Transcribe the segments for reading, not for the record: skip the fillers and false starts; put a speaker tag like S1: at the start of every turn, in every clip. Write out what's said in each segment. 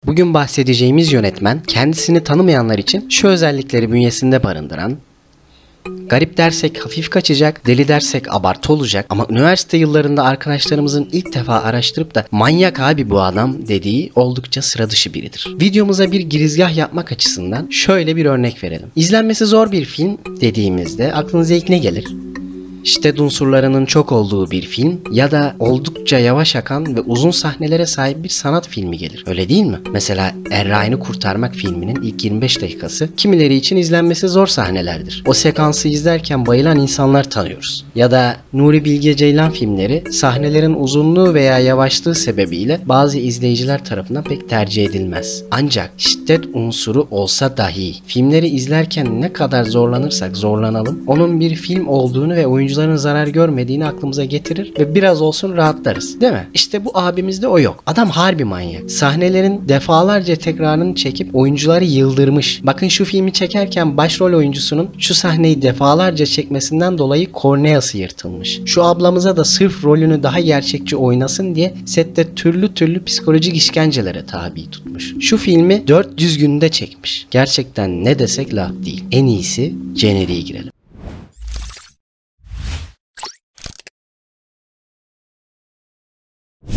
S1: Bugün bahsedeceğimiz yönetmen, kendisini tanımayanlar için şu özellikleri bünyesinde barındıran, garip dersek hafif kaçacak, deli dersek abartı olacak ama üniversite yıllarında arkadaşlarımızın ilk defa araştırıp da manyak abi bu adam dediği oldukça sıra dışı biridir. Videomuza bir girizgah yapmak açısından şöyle bir örnek verelim. İzlenmesi zor bir film dediğimizde aklınıza ilk ne gelir? Şiddet unsurlarının çok olduğu bir film ya da oldukça yavaş akan ve uzun sahnelere sahip bir sanat filmi gelir. Öyle değil mi? Mesela Erray'ını Kurtarmak filminin ilk 25 dakikası kimileri için izlenmesi zor sahnelerdir. O sekansı izlerken bayılan insanlar tanıyoruz. Ya da Nuri Bilge Ceylan filmleri sahnelerin uzunluğu veya yavaşlığı sebebiyle bazı izleyiciler tarafından pek tercih edilmez. Ancak şiddet unsuru olsa dahi filmleri izlerken ne kadar zorlanırsak zorlanalım onun bir film olduğunu ve oyuncuların zarar görmediğini aklımıza getirir ve biraz olsun rahatlarız. Değil mi? İşte bu abimizde o yok. Adam harbi manyak. Sahnelerin defalarca tekrarını çekip oyuncuları yıldırmış. Bakın şu filmi çekerken başrol oyuncusunun şu sahneyi defalarca çekmesinden dolayı korneası yırtılmış. Şu ablamıza da sırf rolünü daha gerçekçi oynasın diye sette türlü psikolojik işkencelere tabi tutmuş. Şu filmi 400 günde çekmiş. Gerçekten ne desek laf değil. En iyisi jeneriğe girelim.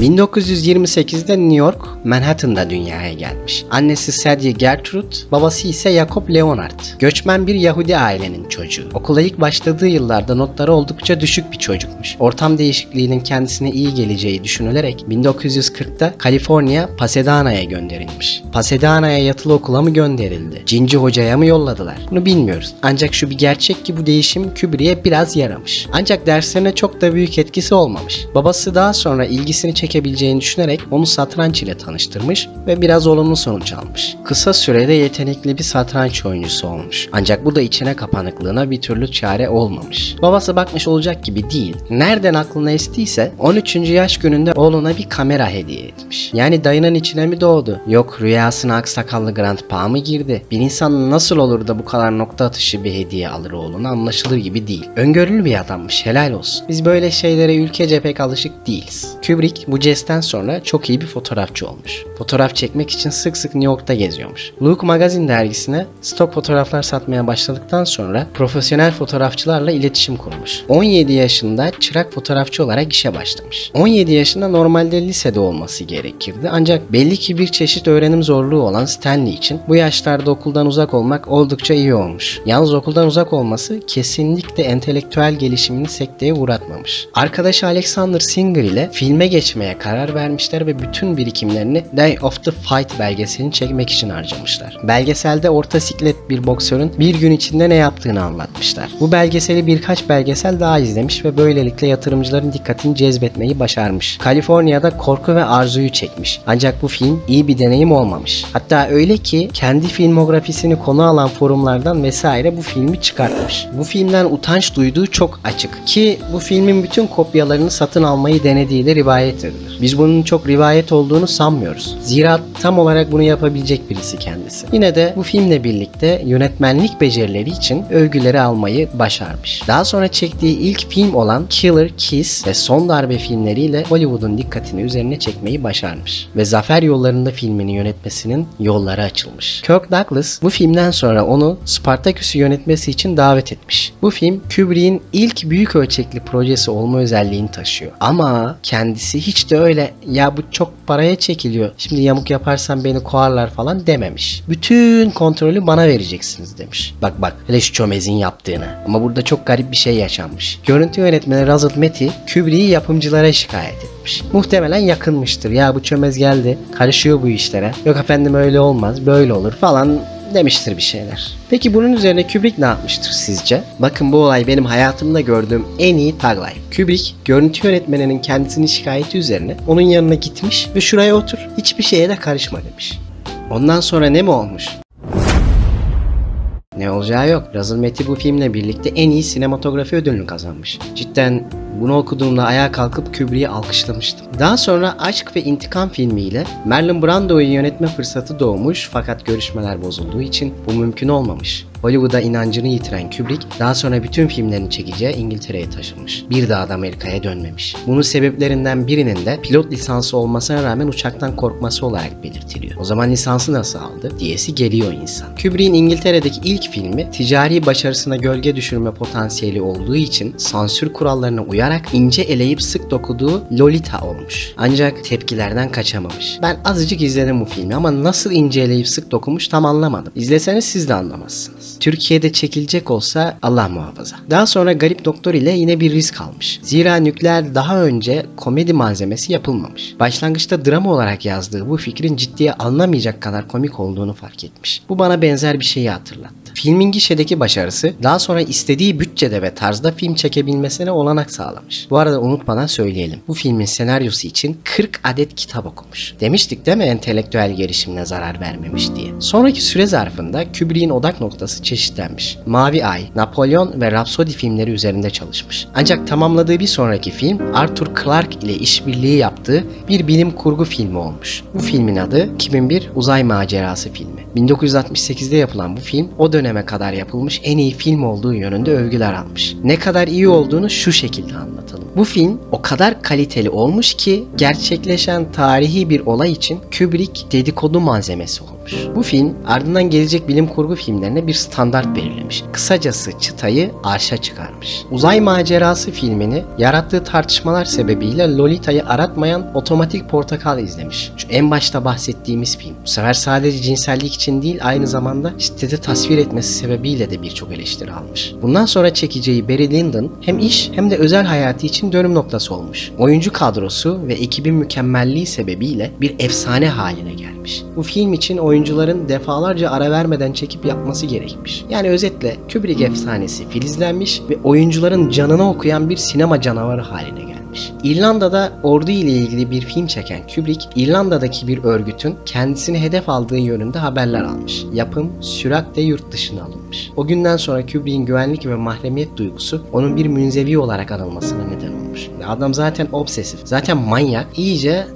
S1: 1928'de New York, Manhattan'da dünyaya gelmiş. Annesi Sadie Gertrude, babası ise Jacob Leonard. Göçmen bir Yahudi ailenin çocuğu. Okula ilk başladığı yıllarda notları oldukça düşük bir çocukmuş. Ortam değişikliğinin kendisine iyi geleceği düşünülerek 1940'da Kaliforniya, Pasadena'ya gönderilmiş. Pasadena'ya yatılı okula mı gönderildi? Cinci hocaya mı yolladılar? Bunu bilmiyoruz. Ancak şu bir gerçek ki bu değişim Kubrick'e biraz yaramış. Ancak derslerine çok da büyük etkisi olmamış. Babası daha sonra ilgisini çekebileceğini düşünerek onu satranç ile tanıştırmış ve biraz olumlu sonuç almış. Kısa sürede yetenekli bir satranç oyuncusu olmuş. Ancak bu da içine kapanıklığına bir türlü çare olmamış. Babası bakmış olacak gibi değil. Nereden aklına estiyse 13. yaş gününde oğluna bir kamera hediye etmiş. Yani dayının içine mi doğdu? Yok rüyasına aksakallı grandpa mı girdi? Bir insan nasıl olur da bu kadar nokta atışı bir hediye alır oğluna anlaşılır gibi değil. Öngörülü bir adammış, helal olsun. Biz böyle şeylere ülkece pek alışık değiliz. Kubrick bu jestten sonra çok iyi bir fotoğrafçı olmuş. Fotoğraf çekmek için sık sık New York'ta geziyormuş. Look Magazine dergisine stok fotoğraflar satmaya başladıktan sonra profesyonel fotoğrafçılarla iletişim kurmuş. 17 yaşında çırak fotoğrafçı olarak işe başlamış. 17 yaşında normalde lisede olması gerekirdi. Ancak belli ki bir çeşit öğrenim zorluğu olan Stanley için bu yaşlarda okuldan uzak olmak oldukça iyi olmuş. Yalnız okuldan uzak olması kesinlikle entelektüel gelişimini sekteye uğratmamış. Arkadaşı Alexander Singer ile filme geçmeye karar vermişler ve bütün birikimlerini Day of the Fight belgeselini çekmek için harcamışlar. Belgeselde orta siklet bir boksörün bir gün içinde ne yaptığını anlatmışlar. Bu belgeseli birkaç belgesel daha izlemiş ve böylelikle yatırımcıların dikkatini cezbetmeyi başarmış. Kaliforniya'da Korku ve Arzu'yu çekmiş. Ancak bu film iyi bir deneyim olmamış. Hatta öyle ki kendi filmografisini konu alan forumlardan vesaire bu filmi çıkartmış. Bu filmden utanç duyduğu çok açık ki bu filmin bütün kopyalarını satın almayı denediği de rivayet edilir. Biz bunun çok rivayet olduğunu sanmıyoruz. Zira tam olarak bunu yapabilecek birisi kendisi. Yine de bu filmle birlikte yönetmenlik becerileri için övgüleri almayı başarmış. Daha sonra çektiği ilk film olan Killer Kiss ve Son Darbe filmleriyle Hollywood'un dikkatini üzerine çekmeyi başarmış. Ve Zafer Yolları'nda filmini yönetmesinin yolları açılmış. Kirk Douglas bu filmden sonra onu Spartaküs'ü yönetmesi için davet etmiş. Bu film Kubrick'in ilk büyük ölçekli projesi olma özelliğini taşıyor. Ama kendisi hiç de öyle ya bu çok paraya çekiliyor, şimdi yamuk yaparsam beni kovarlar falan dememiş. Bütün kontrolü bana vereceksiniz demiş. Bak hele şu çömezin yaptığını. Ama burada çok garip bir şey yaşanmış. Görüntü yönetmeni Russell Metty Kubrick'i yapımcılara şikayet etmiş. Muhtemelen yakınmıştır. Ya bu çömez geldi, karışıyor bu işlere. Yok efendim öyle olmaz, böyle olur falan demiştir bir şeyler. Peki bunun üzerine Kubrick ne yapmıştır sizce? Bakın bu olay benim hayatımda gördüğüm en iyi tagline. Kubrick, görüntü yönetmeninin kendisini şikayeti üzerine onun yanına gitmiş ve şuraya otur, hiçbir şeye de karışma demiş. Ondan sonra ne mi olmuş? Ne olacağı yok. Russell Metty bu filmle birlikte en iyi sinematografi ödülünü kazanmış. Cidden bunu okuduğumda ayağa kalkıp Kubrick'i alkışlamıştım. Daha sonra Aşk ve İntikam filmiyle Marlon Brando'yu yönetme fırsatı doğmuş fakat görüşmeler bozulduğu için bu mümkün olmamış. Hollywood'a inancını yitiren Kubrick daha sonra bütün filmlerini çekeceği İngiltere'ye taşınmış. Bir daha da Amerika'ya dönmemiş. Bunun sebeplerinden birinin de pilot lisansı olmasına rağmen uçaktan korkması olarak belirtiliyor. O zaman lisansı nasıl aldı diyesi geliyor insan. Kubrick'in İngiltere'deki ilk filmi ticari başarısına gölge düşürme potansiyeli olduğu için sansür kurallarına uyarak ince eleyip sık dokuduğu Lolita olmuş. Ancak tepkilerden kaçamamış. Ben azıcık izledim bu filmi ama nasıl ince eleyip sık dokumuş tam anlamadım. İzleseniz siz de anlamazsınız. Türkiye'de çekilecek olsa Allah muhafaza. Daha sonra Garip Doktor ile yine bir risk almış. Zira Nükleer daha önce komedi malzemesi yapılmamış. Başlangıçta drama olarak yazdığı bu fikrin ciddiye alınamayacak kadar komik olduğunu fark etmiş. Bu bana benzer bir şeyi hatırlattı. Filmin gişedeki başarısı daha sonra istediği bütçede ve tarzda film çekebilmesine olanak sağlamış. Bu arada unutmadan söyleyelim. Bu filmin senaryosu için 40 adet kitap okumuş. Demiştik değil mi entelektüel gelişimine zarar vermemiş diye. Sonraki süre zarfında Kubrick'in odak noktası çeşitlenmiş. Mavi Ay, Napolyon ve Rhapsody filmleri üzerinde çalışmış. Ancak tamamladığı bir sonraki film Arthur Clarke ile işbirliği yaptığı bir bilim kurgu filmi olmuş. Bu filmin adı 2001 Uzay Macerası filmi. 1968'de yapılan bu film o döneme kadar yapılmış en iyi film olduğu yönünde övgüler almış. Ne kadar iyi olduğunu şu şekilde anlatalım. Bu film o kadar kaliteli olmuş ki gerçekleşen tarihi bir olay için Kubrick dedikodu malzemesi olmuş. Bu film ardından gelecek bilim kurgu filmlerine bir standart belirlemiş. Kısacası çıtayı arşa çıkarmış. Uzay Macerası filmini yarattığı tartışmalar sebebiyle Lolita'yı aratmayan Otomatik Portakal izlemiş. Şu en başta bahsettiğimiz film. Bu sefer sadece cinsellik için değil aynı zamanda şiddeti tasvir etmesi sebebiyle de birçok eleştiri almış. Bundan sonra çekeceği Barry Lyndon hem iş hem de özel hayatı için dönüm noktası olmuş. Oyuncu kadrosu ve ekibin mükemmelliği sebebiyle bir efsane haline gelmiş. Bu film için oyuncuların defalarca ara vermeden çekip yapması gerekmiş. Yani özetle Kubrick efsanesi filizlenmiş ve oyuncuların canını okuyan bir sinema canavarı haline gelmiş. İrlanda'da ordu ile ilgili bir film çeken Kubrick, İrlanda'daki bir örgütün kendisini hedef aldığı yönünde haberler almış. Yapım süratle yurt dışına alınmış. O günden sonra Kubrick'in güvenlik ve mahremiyet duygusu onun bir münzevi olarak anılmasına neden olmuş. Adam zaten obsesif, zaten manyak, iyice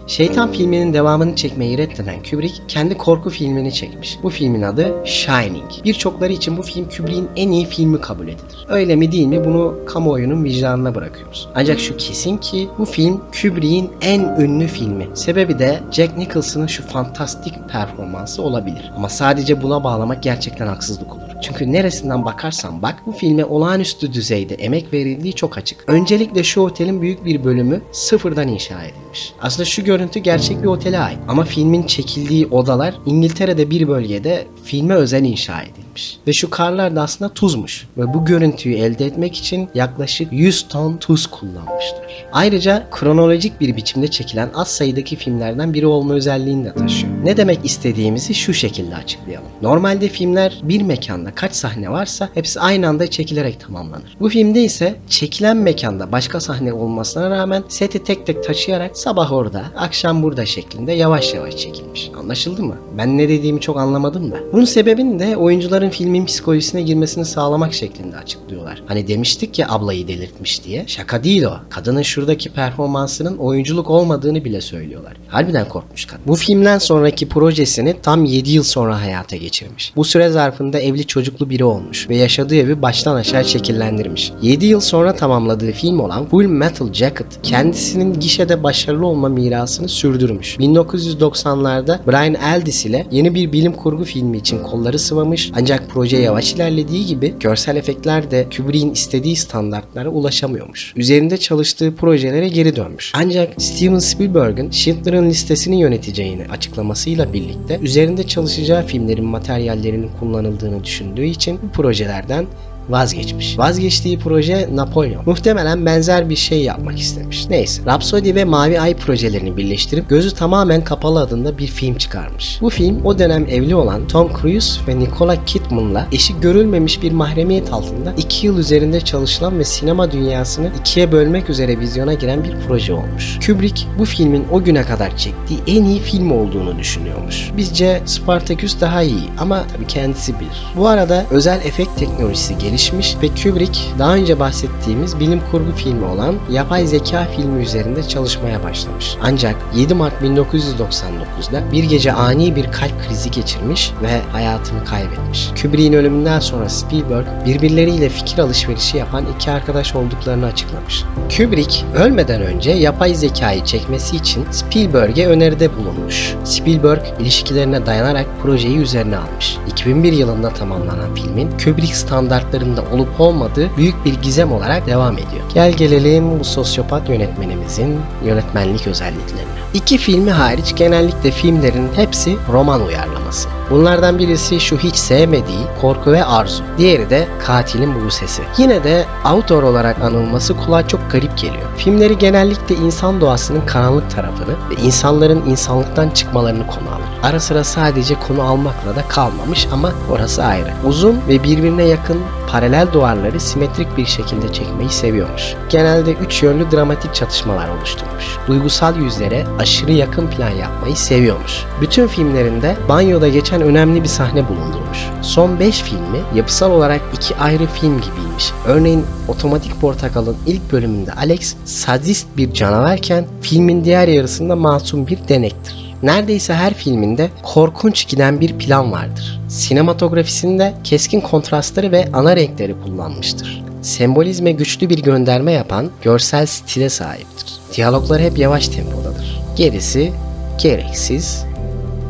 S1: Şeytan filminin devamını çekmeyi reddeden Kubrick kendi korku filmini çekmiş. Bu filmin adı Shining. Birçokları için bu film Kubrick'in en iyi filmi kabul edilir. Öyle mi değil mi bunu kamuoyunun vicdanına bırakıyoruz. Ancak şu kesin ki bu film Kubrick'in en ünlü filmi. Sebebi de Jack Nicholson'ın şu fantastik performansı olabilir. Ama sadece buna bağlamak gerçekten haksızlık olur. Çünkü neresinden bakarsan bak bu filme olağanüstü düzeyde emek verildiği çok açık. Öncelikle şu otelin büyük bir bölümü sıfırdan inşa edilmiş. Aslında şu görüntü gerçek bir otele ait. Ama filmin çekildiği odalar İngiltere'de bir bölgede filme özel inşa edilmiş. Ve şu karlar da aslında tuzmuş. Ve bu görüntüyü elde etmek için yaklaşık 100 ton tuz kullanmışlar. Ayrıca kronolojik bir biçimde çekilen az sayıdaki filmlerden biri olma özelliğini de taşıyor. Ne demek istediğimizi şu şekilde açıklayalım. Normalde filmler bir mekanda kaç sahne varsa hepsi aynı anda çekilerek tamamlanır. Bu filmde ise çekilen mekanda başka sahne olmasına rağmen seti tek tek taşıyarak sabah orada, akşam burada şeklinde yavaş yavaş çekilmiş. Anlaşıldı mı? Ben ne dediğimi çok anlamadım da. Bunun sebebini de oyuncuların filmin psikolojisine girmesini sağlamak şeklinde açıklıyorlar. Hani demiştik ya ablayı delirtmiş diye. Şaka değil o. Kadının şuradaki performansının oyunculuk olmadığını bile söylüyorlar. Harbiden korkmuş kadın. Bu filmden sonraki projesini tam 7 yıl sonra hayata geçirmiş. Bu süre zarfında evli çocuklu biri olmuş ve yaşadığı evi baştan aşağı şekillendirmiş. 7 yıl sonra tamamladığı film olan Full Metal Jacket kendisinin gişede başarılı olma mirasını sürdürmüş. 1990'larda Brian Aldiss ile yeni bir bilim kurgu filmi için kolları sıvamış ancak proje yavaş ilerlediği gibi görsel efektler de Kubrick'in istediği standartlara ulaşamıyormuş. Üzerinde çalıştığı projelere geri dönmüş. Ancak Steven Spielberg'in Schindler'ın Listesini yöneteceğini açıklamasıyla birlikte üzerinde çalışacağı filmlerin materyallerinin kullanıldığını düşündüğü için bu projelerden vazgeçmiş. Vazgeçtiği proje Napolyon. Muhtemelen benzer bir şey yapmak istemiş. Neyse. Rhapsody ve Mavi Ay projelerini birleştirip Gözü Tamamen Kapalı adında bir film çıkarmış. Bu film o dönem evli olan Tom Cruise ve Nicole Kidman'la eşi görülmemiş bir mahremiyet altında 2 yıl üzerinde çalışılan ve sinema dünyasını ikiye bölmek üzere vizyona giren bir proje olmuş. Kubrick bu filmin o güne kadar çektiği en iyi film olduğunu düşünüyormuş. Bizce Spartacus daha iyi ama tabii kendisi bilir. Bu arada özel efekt teknolojisi geliştirilmiş gelişmiş ve Kubrick daha önce bahsettiğimiz bilim kurgu filmi olan Yapay Zeka filmi üzerinde çalışmaya başlamış. Ancak 7 Mart 1999'da bir gece ani bir kalp krizi geçirmiş ve hayatını kaybetmiş. Kubrick'in ölümünden sonra Spielberg birbirleriyle fikir alışverişi yapan iki arkadaş olduklarını açıklamış. Kubrick ölmeden önce yapay zekayı çekmesi için Spielberg'e öneride bulunmuş. Spielberg ilişkilerine dayanarak projeyi üzerine almış. 2001 yılında tamamlanan filmin Kubrick standartlarında olup olmadığı büyük bir gizem olarak devam ediyor. Gel gelelim bu sosyopat yönetmenimizin yönetmenlik özelliklerine. İki filmi hariç genellikle filmlerin hepsi roman uyarlaması. Bunlardan birisi şu hiç sevmediği Korku ve Arzu. Diğeri de Katilin Buğsesi. Yine de autor olarak anılması kulağa çok garip geliyor. Filmleri genellikle insan doğasının karanlık tarafını ve insanların insanlıktan çıkmalarını konu alır. Ara sıra sadece konu almakla da kalmamış ama orası ayrı. Uzun ve birbirine yakın paralel duvarları simetrik bir şekilde çekmeyi seviyormuş. Genelde 3 yönlü dramatik çatışmalar oluşturmuş. Duygusal yüzlere aşırı yakın plan yapmayı seviyormuş. Bütün filmlerinde banyoda geçen önemli bir sahne bulundurmuş. Son 5 filmi yapısal olarak 2 ayrı film gibiymiş. Örneğin Otomatik Portakal'ın ilk bölümünde Alex sadist bir canavarken filmin diğer yarısında masum bir denektir. Neredeyse her filminde korkunç giden bir plan vardır. Sinematografisinde keskin kontrastları ve ana renkleri kullanmıştır. Sembolizme güçlü bir gönderme yapan görsel stile sahiptir. Diyaloglar hep yavaş tempodadır. Gerisi gereksiz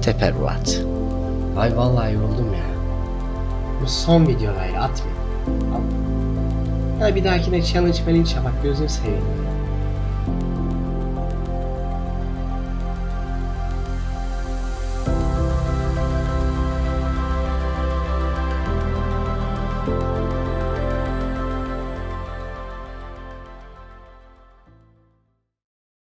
S1: teferruat. Ay vallahi yoruldum ya. Bu son videodaydı, atmayın. Ya bir dahakine challenge yapak, gözünü seveyim.